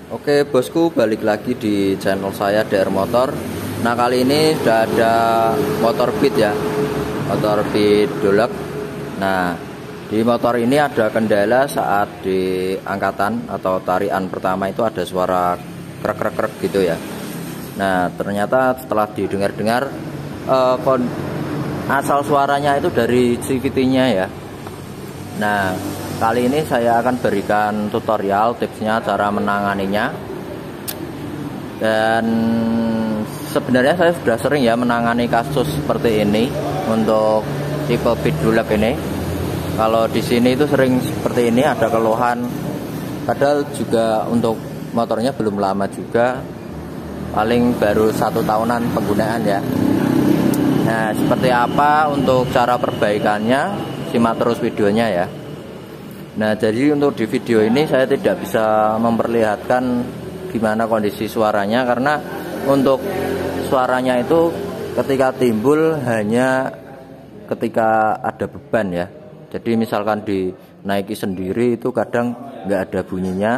Oke bosku, balik lagi di channel saya DR Motor. Nah kali ini sudah ada motor beat ya, motor beat Dolok. Nah di motor ini ada kendala saat di angkatan atau tarian pertama itu ada suara krek-krek gitu ya. Nah ternyata setelah didengar-dengar asal suaranya itu dari CVT-nya ya. Nah kali ini saya akan berikan tutorial tipsnya cara menanganinya. Dan sebenarnya saya sudah sering ya menangani kasus seperti ini untuk tipe beat Dolok ini. Kalau di sini itu sering seperti ini, ada keluhan. Padahal juga untuk motornya belum lama juga, paling baru 1 tahunan penggunaan ya. Nah seperti apa untuk cara perbaikannya, simak terus videonya ya. Nah jadi untuk di video ini saya tidak bisa memperlihatkan gimana kondisi suaranya, karena untuk suaranya itu ketika timbul hanya ketika ada beban ya. Jadi misalkan dinaiki sendiri itu kadang nggak ada bunyinya,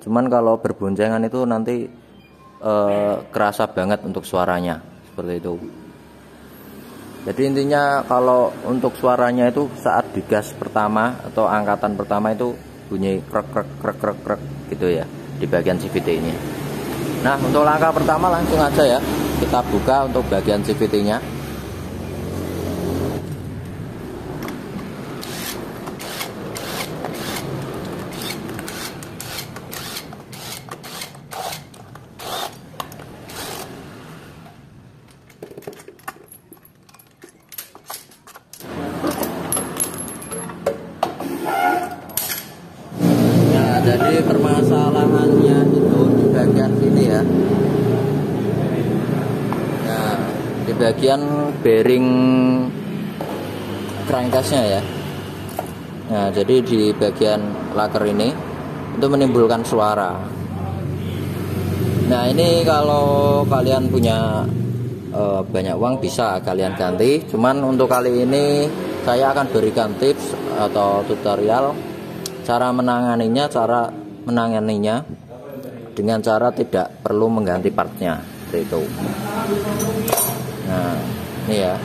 cuman kalau berboncengan itu nanti kerasa banget untuk suaranya seperti itu. Jadi intinya kalau untuk suaranya itu saat digas pertama atau angkatan pertama itu bunyi krek krek krek krek krek gitu ya di bagian CVT ini. Nah untuk langkah pertama langsung aja ya kita buka untuk bagian CVT-nya. Jadi permasalahannya itu di bagian sini ya. Nah, di bagian bearing crankcase-nya ya. Nah, jadi di bagian laker ini itu menimbulkan suara. Nah, ini kalau kalian punya banyak uang bisa kalian ganti. Cuman untuk kali ini saya akan berikan tips atau tutorial cara menanganinya dengan cara tidak perlu mengganti partnya seperti itu. Nah ini ya,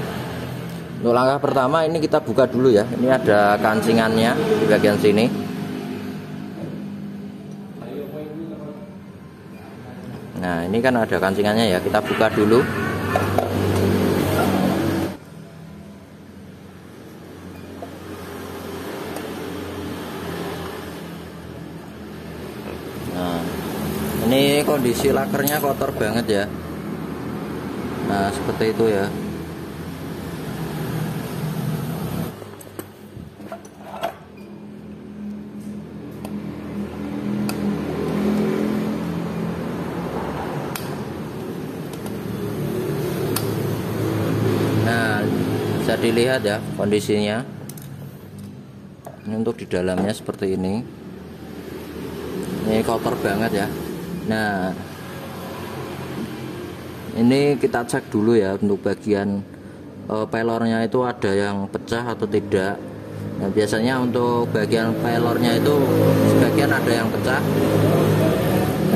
untuk langkah pertama ini kita buka dulu ya. Ini ada kancingannya di bagian sini. Nah ini kan ada kancingannya ya, kita buka dulu. Ini kondisi lakernya kotor banget ya. Nah seperti itu ya. Nah bisa dilihat ya kondisinya. Ini untuk di dalamnya seperti ini. Ini kotor banget ya. Nah ini kita cek dulu ya untuk bagian pelornya itu ada yang pecah atau tidak. Nah biasanya untuk bagian pelornya itu sebagian ada yang pecah.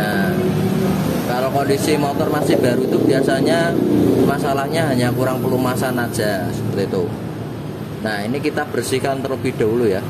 Nah kalau kondisi motor masih baru itu biasanya masalahnya hanya kurang pelumasan aja seperti itu. Nah ini kita bersihkan terlebih dahulu ya.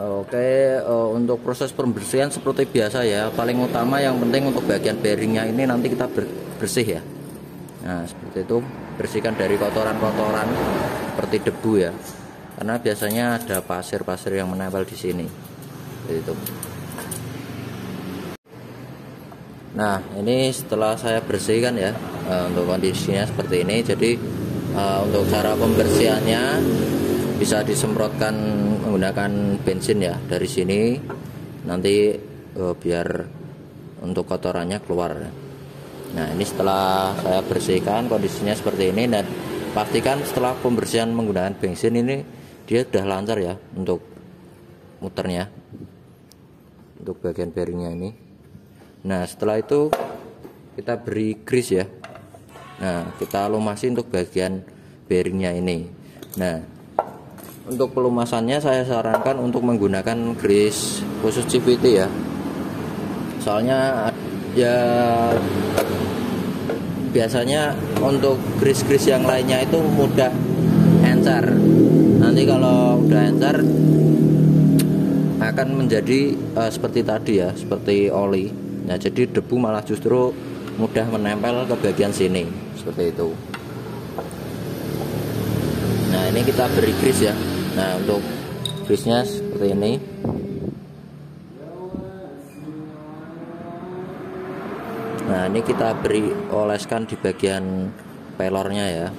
Oke, untuk proses pembersihan seperti biasa ya. Paling utama yang penting untuk bagian bearingnya ini nanti kita bersih ya. Nah seperti itu, bersihkan dari kotoran-kotoran seperti debu ya. Karena biasanya ada pasir-pasir yang menempel di sini. Seperti itu. Nah ini setelah saya bersihkan ya, untuk kondisinya seperti ini. Jadi untuk cara pembersihannya bisa disemprotkan menggunakan bensin ya dari sini, nanti biar untuk kotorannya keluar. Nah, ini setelah saya bersihkan kondisinya seperti ini, dan pastikan setelah pembersihan menggunakan bensin ini dia sudah lancar ya untuk muternya, untuk bagian bearingnya ini. Nah, setelah itu kita beri grease ya. Nah, kita lumasi untuk bagian bearingnya ini. Nah, untuk pelumasannya saya sarankan untuk menggunakan grease khusus CVT ya. Soalnya ya biasanya untuk grease-grease yang lainnya itu mudah encer. Nanti kalau udah encer akan menjadi seperti tadi ya, seperti oli. Nah, jadi debu malah justru mudah menempel ke bagian sini seperti itu. Nah, ini kita beri grease ya. Nah, untuk grease-nya seperti ini. Nah, ini kita beri oleskan di bagian pelornya ya.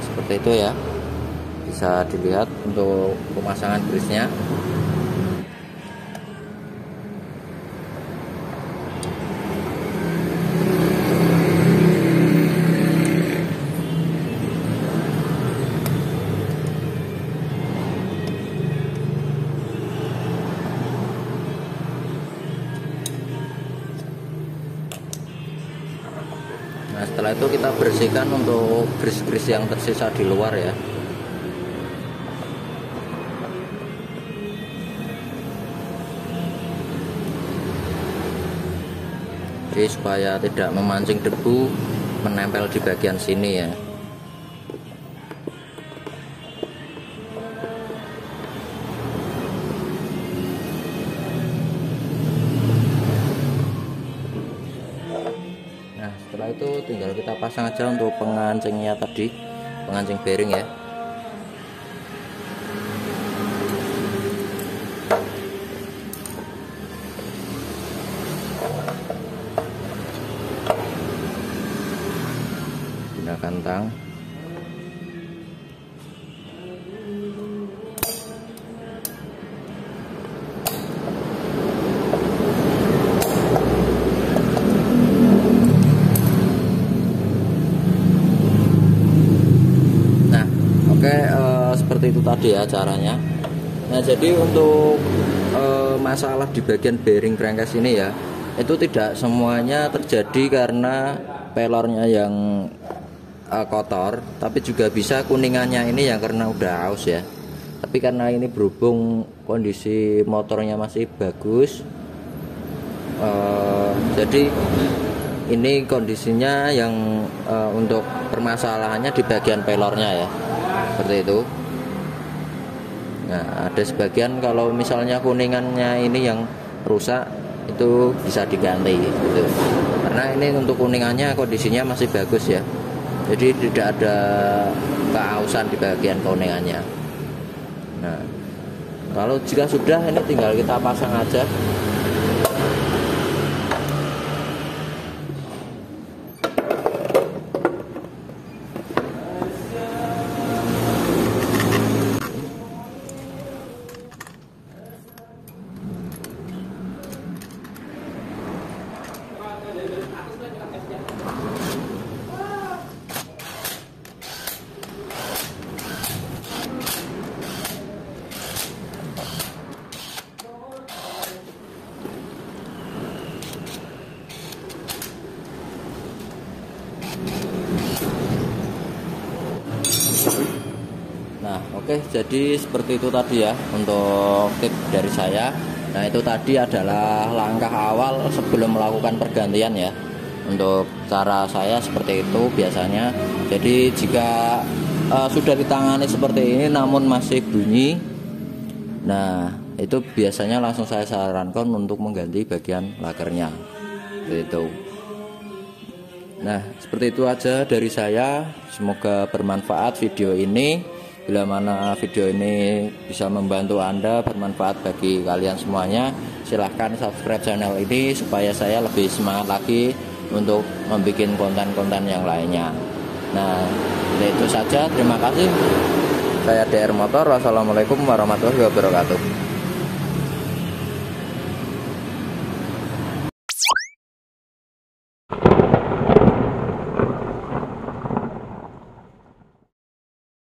Seperti itu ya, bisa dilihat untuk pemasangan grease-nya. Nah, setelah itu kita bersihkan untuk grease-grease yang tersisa di luar ya. Jadi supaya tidak memancing debu menempel di bagian sini ya. Nah, setelah itu tinggal kita pasang aja untuk pengancingnya tadi, pengancing bearing ya. Gunakan tang. Seperti itu tadi ya caranya. Nah, jadi untuk masalah di bagian bearing crankcase ini ya, itu tidak semuanya terjadi karena pelornya yang kotor, tapi juga bisa kuningannya ini yang karena udah aus ya. Tapi karena ini berhubung kondisi motornya masih bagus, jadi ini kondisinya yang untuk permasalahannya di bagian pelornya ya, seperti itu. Nah, ada sebagian kalau misalnya kuningannya ini yang rusak itu bisa diganti gitu. Karena ini untuk kuningannya kondisinya masih bagus ya. Jadi tidak ada keausan di bagian kuningannya. Nah, kalau jika sudah ini tinggal kita pasang aja. Nah, oke, jadi seperti itu tadi ya untuk tip dari saya. Nah, itu tadi adalah langkah awal sebelum melakukan pergantian ya. Untuk cara saya seperti itu biasanya. Jadi jika sudah ditangani seperti ini namun masih bunyi, nah itu biasanya langsung saya sarankan untuk mengganti bagian lakernya. Itu. Nah, seperti itu aja dari saya. Semoga bermanfaat video ini. Bila mana video ini bisa membantu Anda, bermanfaat bagi kalian semuanya, silahkan subscribe channel ini supaya saya lebih semangat lagi untuk membuat konten-konten yang lainnya. Nah, itu saja. Terima kasih. Saya DR Motor. Wassalamualaikum warahmatullahi wabarakatuh.